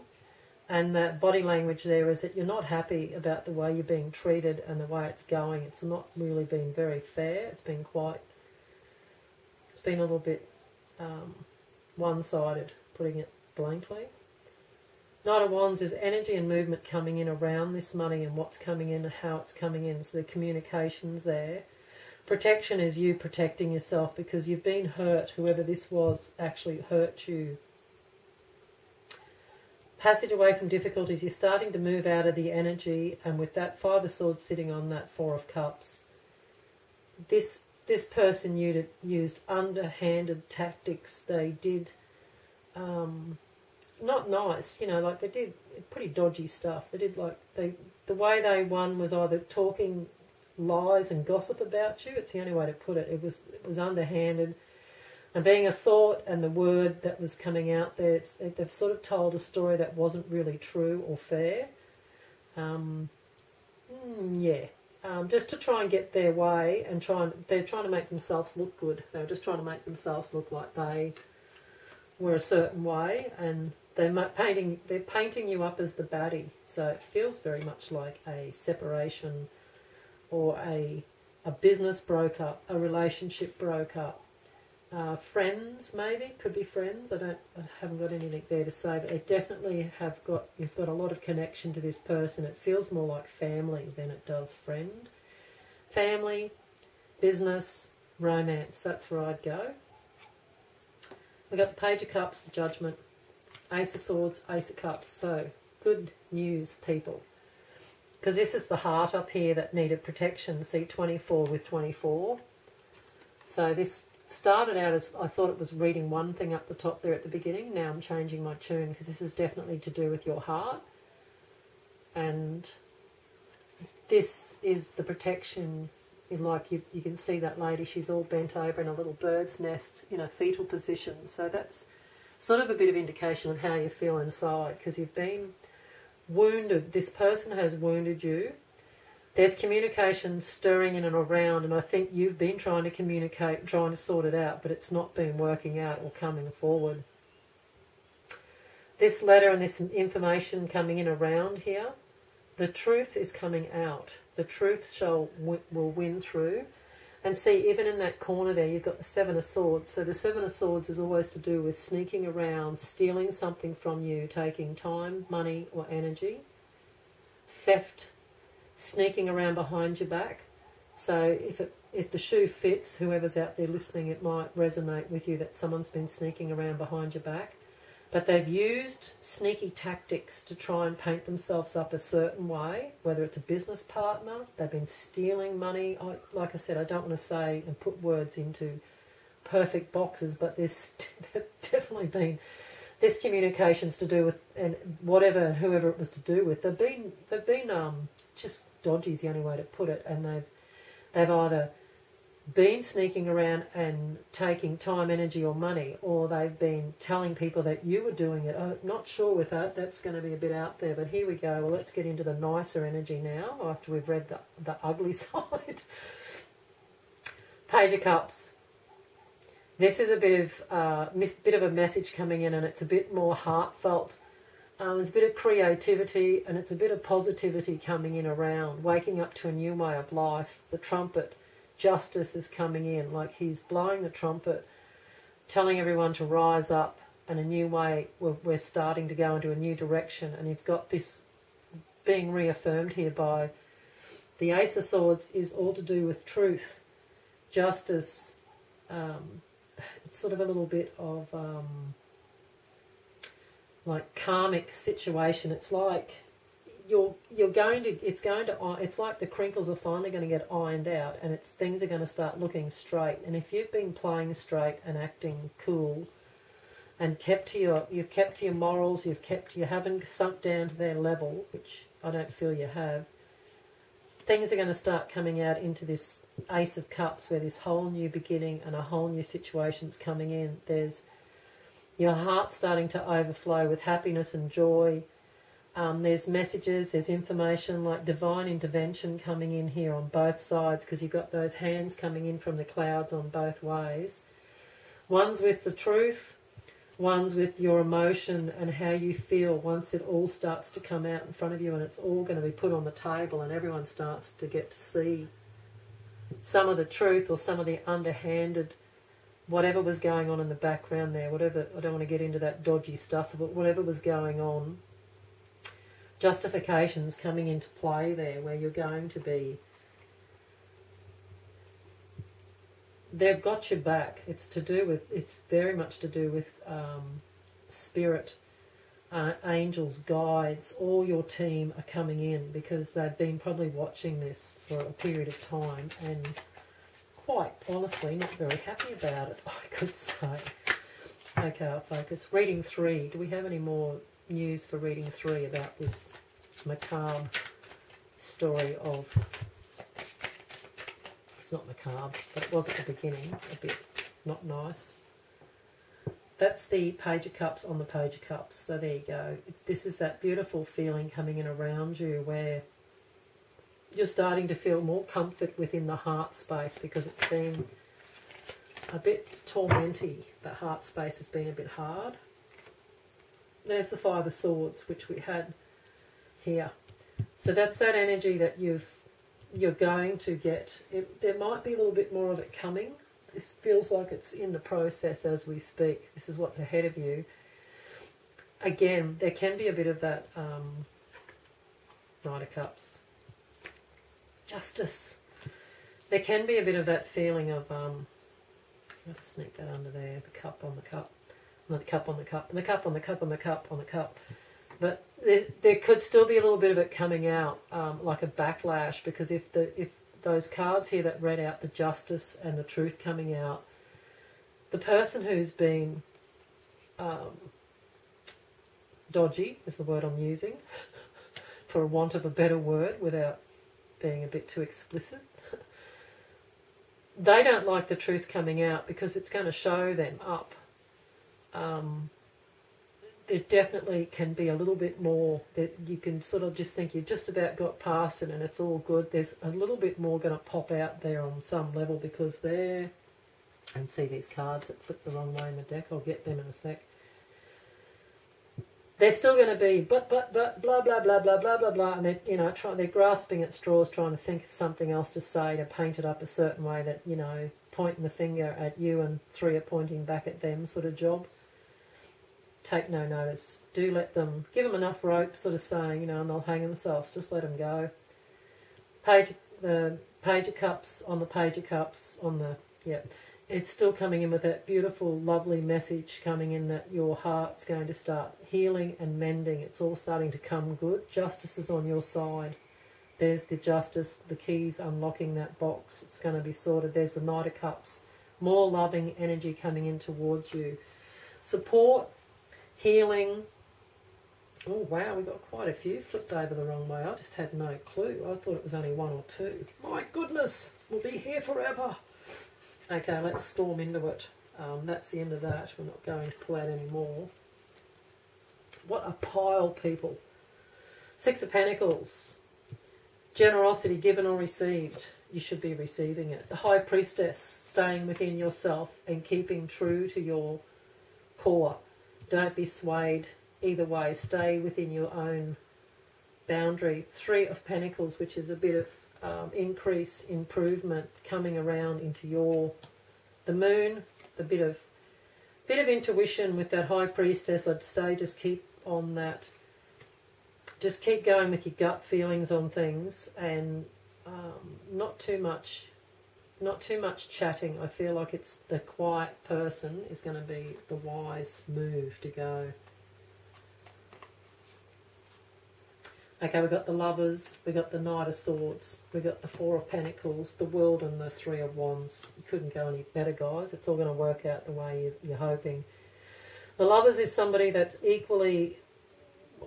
And that body language there is that you're not happy about the way you're being treated and the way it's going. It's not really been very fair. It's been a little bit one-sided, putting it blankly. Knight of Wands is energy and movement coming in around this money and what's coming in and how it's coming in. So the communication's there. Protection is you protecting yourself because you've been hurt. Whoever this was actually hurt you. Passage away from difficulties. You're starting to move out of the energy, and with that Five of Swords sitting on that Four of Cups, this person used underhanded tactics. They did not nice, like they did pretty dodgy stuff. They did the way they won was either talking lies and gossip about you. It's the only way to put it. It was underhanded. And being a thought and the word that was coming out there, they've sort of told a story that wasn't really true or fair. Just to try and get their way, and they're trying to make themselves look good. They were just trying to make themselves look like they were a certain way, and they're painting you up as the baddie. So it feels very much like a separation, or a business broke up, a relationship broke up. Friends, maybe, could be friends. I haven't got anything there to say, but they definitely you've got a lot of connection to this person. It feels more like family than it does friend. Family, business, romance, that's where I'd go. We've got the Page of Cups, the Judgment, Ace of Swords, Ace of Cups. So, good news, people. Because this is the heart up here that needed protection. See, 24 with 24. So this started out as, I thought it was reading one thing up the top there at the beginning. Now I'm changing my tune because this is definitely to do with your heart. And this is the protection. Like you can see that lady, she's all bent over in a little bird's nest in a fetal position. So that's sort of a bit of indication of how you feel inside, because you've been wounded. This person has wounded you. There's communication stirring in and around, and I think you've been trying to communicate, trying to sort it out, but it's not been working out or coming forward. This letter and this information coming in around here, the truth is coming out. The truth will win through. And see, even in that corner there, you've got the Seven of Swords. So the Seven of Swords is always to do with sneaking around, stealing something from you, taking time, money, or energy. Theft, sneaking around behind your back. So if the shoe fits, whoever's out there listening, it might resonate with you that someone's been sneaking around behind your back. But they've used sneaky tactics to try and paint themselves up a certain way, whether it's a business partner, they've been stealing money. Like I said, I don't want to say and put words into perfect boxes, but there's definitely been this communications to do with, and whoever it was to do with, they've been just dodgy is the only way to put it, and they've either been sneaking around and taking time, energy or money, or they've been telling people that you were doing it. I'm not sure with that. That's going to be a bit out there. But here we go. Well, let's get into the nicer energy now after we've read the ugly side. Page of Cups. This is a bit of a message coming in, and it's a bit more heartfelt. There's a bit of creativity, and it's a bit of positivity coming in around, waking up to a new way of life. The trumpet, justice is coming in, like he's blowing the trumpet, telling everyone to rise up, and a new way, we're starting to go into a new direction. And you've got this being reaffirmed here by the Ace of Swords is all to do with truth, justice. It's sort of a little bit of like karmic situation. It's like it's like the crinkles are finally going to get ironed out, and things are going to start looking straight. And if you've been playing straight and acting cool and you've kept to your morals, you haven't sunk down to their level, which I don't feel you have, things are going to start coming out into this Ace of Cups, where this whole new beginning and a whole new situation's coming in. There's your heart starting to overflow with happiness and joy. There's messages, there's information, like divine intervention coming in here on both sides, because you've got those hands coming in from the clouds on both ways. One's with the truth, one's with your emotion and how you feel once it all starts to come out in front of you, and it's all going to be put on the table, and everyone starts to get to see some of the truth or some of the underhanded, whatever was going on in the background there, whatever, I don't want to get into that dodgy stuff, but whatever was going on, justifications coming into play there, where you're going to be, they've got your back. It's very much to do with spirit, angels, guides. All your team are coming in because they've been probably watching this for a period of time and quite honestly not very happy about it, I could say. Okay, I'll focus. Reading 3. Do we have any more news for reading 3 about this macabre story of... It's not macabre, but it was at the beginning, a bit not nice. That's the Page of Cups on the Page of Cups. So there you go. This is that beautiful feeling coming in around you, where you're starting to feel more comfort within the heart space, because it's been a bit tormenty. The heart space has been a bit hard. There's the Five of Swords, which we had here. So that's that energy that you're going to get. There might be a little bit more of it coming. This feels like it's in the process as we speak. This is what's ahead of you. Again, there can be a bit of that Knight of Cups. Justice. There can be a bit of that feeling of... I'll just sneak that under there. The cup on the cup. Not the cup on the cup. And the cup on the cup on the cup on the cup. But there could still be a little bit of it coming out, like a backlash, because if those cards here that read out the justice and the truth coming out, the person who's been dodgy is the word I'm using, for want of a better word, without being a bit too explicit, they don't like the truth coming out because it's going to show them up. It definitely can be a little bit more that you can sort of just think you've just about got past it and it's all good. There's a little bit more going to pop out there on some level, because they're... And see these cards that flip the wrong way in the deck. I'll get them in a sec. They're still going to be but blah blah blah blah blah blah blah, and they're grasping at straws, trying to think of something else to say, to paint it up a certain way that, pointing the finger at you and 3 are pointing back at them sort of job. Take no notice. Do let them, give them enough rope, sort of saying, and they'll hang themselves. Just let them go. The Page of Cups on the Page of Cups on the, it's still coming in with that beautiful, lovely message coming in that your heart's going to start healing and mending. It's all starting to come good. Justice is on your side. There's the justice, the keys unlocking that box. It's going to be sorted. There's the Knight of Cups. More loving energy coming in towards you. Support, healing. Oh, wow, we got quite a few flipped over the wrong way. I just had no clue. I thought it was only 1 or 2. My goodness, we'll be here forever. Okay, let's storm into it. That's the end of that. We're not going to pull out any more. What a pile, people. Six of Pentacles. Generosity given or received. You should be receiving it. The High Priestess, staying within yourself and keeping true to your core. Don't be swayed either way. Stay within your own boundary. Three of Pentacles, which is a bit of increase, improvement coming around into the Moon. A bit of intuition with that High Priestess. I'd say just keep on that. Just keep going with your gut feelings on things, and not too much chatting. I feel like it's the quiet person is going to be the wise move to go. Okay, we've got the Lovers, we've got the Knight of Swords, we've got the Four of Pentacles, the World, and the Three of Wands. You couldn't go any better, guys. It's all going to work out the way you're hoping. The Lovers is somebody that's equally,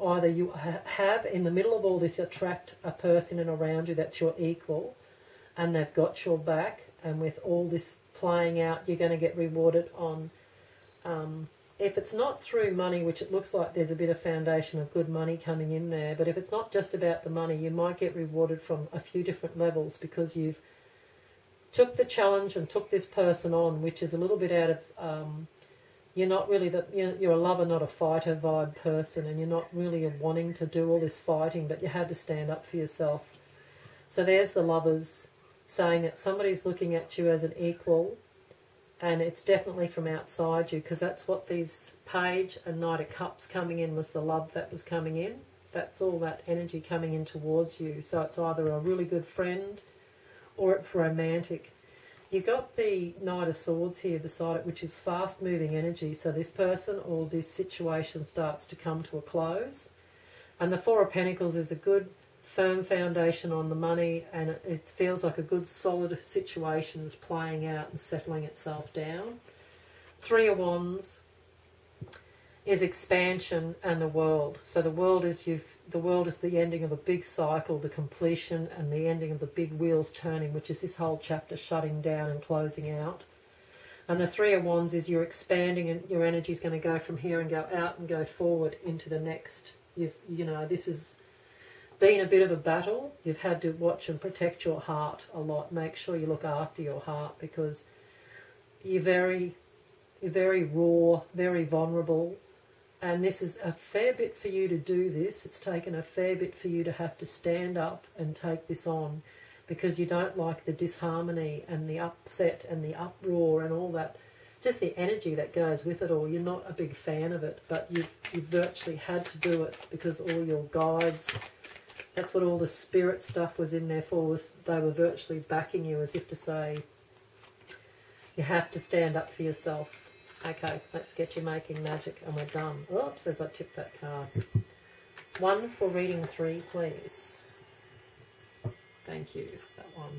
either you have in the middle of all this, attract a person in around you that's your equal, and they've got your back, and with all this playing out, you're going to get rewarded on... if it's not through money, which it looks like there's a bit of foundation of good money coming in there, but if it's not just about the money, you might get rewarded from a few different levels because you've took the challenge and took this person on, which is a little bit out of... you're not really... you're a lover, not a fighter vibe person, and you're not really wanting to do all this fighting, but you had to stand up for yourself. So there's the Lovers saying that somebody's looking at you as an equal, and it's definitely from outside you, because that's what these Page and Knight of Cups coming in was, the love that was coming in. That's all that energy coming in towards you. So it's either a really good friend or it's romantic. You've got the Knight of Swords here beside it, which is fast-moving energy. So this person or this situation starts to come to a close. And the Four of Pentacles is a good, firm foundation on the money, and it feels like a good solid situation is playing out and settling itself down. Three of Wands is expansion and the world. So the world is the ending of a big cycle, the completion and the ending of the big wheels turning, which is this whole chapter shutting down and closing out. And the Three of Wands is you're expanding, and your energy is going to go from here and go out and go forward into the next. This is been a bit of a battle. You've had to watch and protect your heart a lot. Make sure you look after your heart, because you're very raw, very vulnerable, and this is a fair bit for you to do this. It's taken a fair bit for you to have to stand up and take this on, because you don't like the disharmony and the upset and the uproar and all that, just the energy that goes with it all. You're not a big fan of it, but you've virtually had to do it because all your guides, that's what all the spirit stuff was in there for, was they were virtually backing you, as if to say, you have to stand up for yourself. Okay, let's get you making magic, and we're done. Oops, as I tipped that card. One for reading 3, please. Thank you, that one.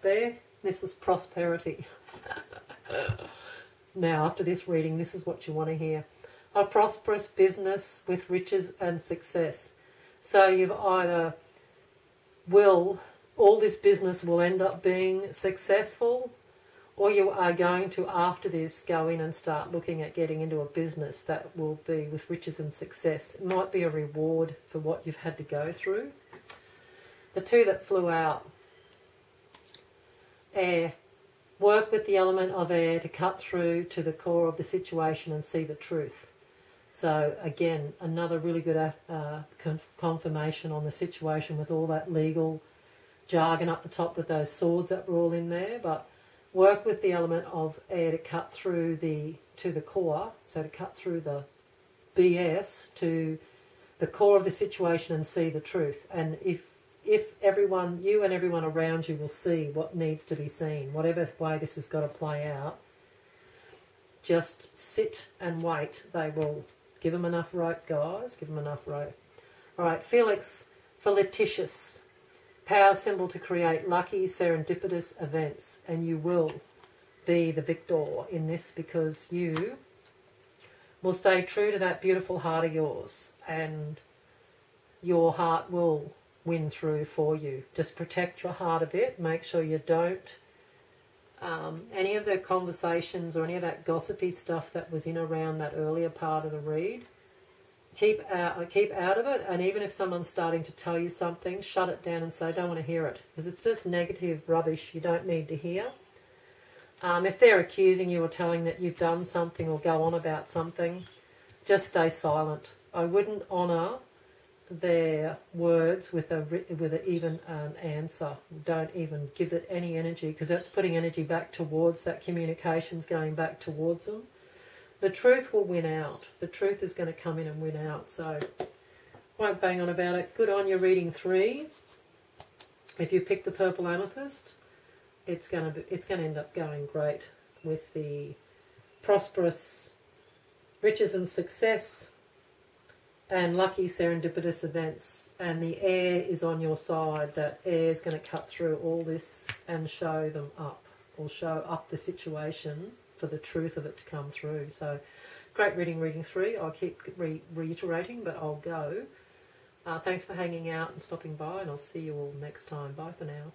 There, this was prosperity. Now, after this reading, this is what you want to hear. A prosperous business with riches and success. So you've either all this business will end up being successful, or you are going to, after this, go in and start looking at getting into a business that will be with riches and success. It might be a reward for what you've had to go through. The two that flew out. Air. Work with the element of air to cut through to the core of the situation and see the truth. So again, another really good confirmation on the situation with all that legal jargon up the top with those swords that were all in there. But work with the element of air to cut through to the core, so to cut through the BS to the core of the situation and see the truth. And if everyone, you and everyone around you will see what needs to be seen, whatever way this has got to play out, just sit and wait. They will. Give them enough rope, guys. Give them enough rope. All right, Felix for litigious. Power symbol to create lucky, serendipitous events. And you will be the victor in this, because you will stay true to that beautiful heart of yours. And your heart will win through for you. Just protect your heart a bit. Make sure you don't Any of the conversations or any of that gossipy stuff that was in around that earlier part of the read, keep out of it. And even if someone's starting to tell you something, shut it down and say, I don't want to hear it, because it's just negative rubbish you don't need to hear. If they're accusing you or telling that you've done something or go on about something, just stay silent. I wouldn't honour their words with even an answer. Don't even give it any energy, because that's putting energy back towards that communication's going back towards them. The truth will win out. The truth is going to come in and win out. So won't bang on about it. Good on you, reading 3. If you pick the purple amethyst, it's going to end up going great with the prosperous riches and success and lucky serendipitous events, and the air is on your side. That air is going to cut through all this and show them up, or show up the situation for the truth of it to come through. So great reading 3. I'll keep reiterating, but I'll go. Thanks for hanging out and stopping by, and I'll see you all next time. Bye for now.